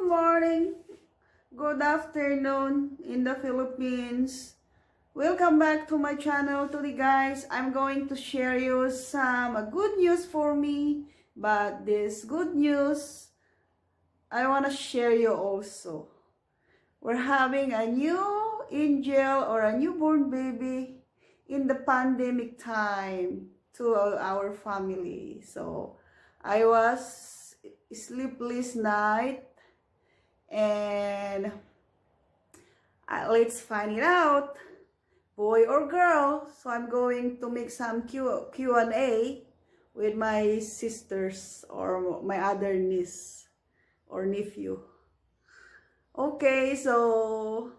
morning, good afternoon in the Philippines. Welcome back to my channel. Today guys, I'm going to share you some good news for me. But this good news, I want to share you also. We're having a new angel or a newborn baby in the pandemic time to our family. So I was sleepless night and let's find it out, boy or girl. So I'm going to make some Q&A with my sisters or my other niece or nephew. Okay, so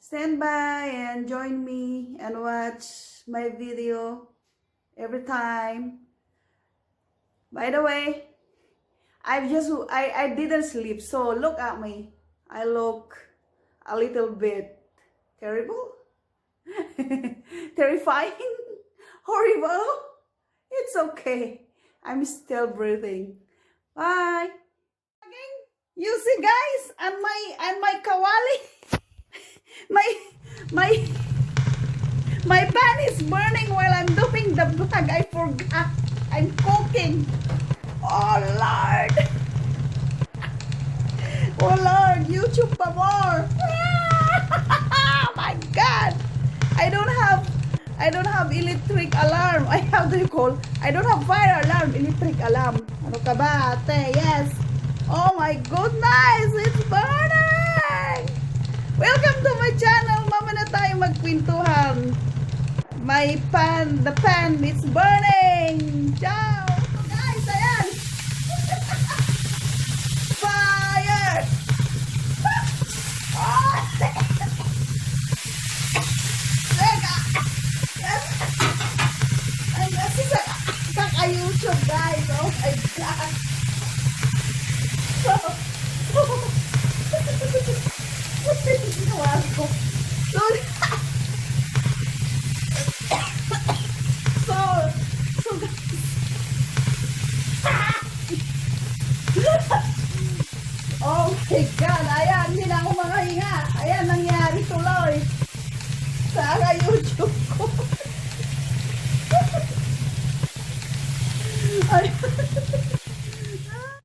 stand by and join me and watch my video every time. By the way, I didn't sleep, so look at me. I look a little bit terrible, terrifying, horrible. It's okay. I'm still breathing. Bye. You see, guys, and my kawali, my pan is burning while I'm doing the vlog. I forgot. I'm cooking. Oh Lord. Oh Lord, YouTube pa more. Oh my God. I don't have electric alarm. I don't have fire alarm, electric alarm. Ano ka ba, ate? Yes. Oh my goodness, it's burning. Welcome to my channel. Mama na tayo magkwentuhan. The pan is burning. Ciao. So guys, ayan. Fire. Oh. Teka. Ay, kasi sa YouTube, guys. Oh my God. What did you do?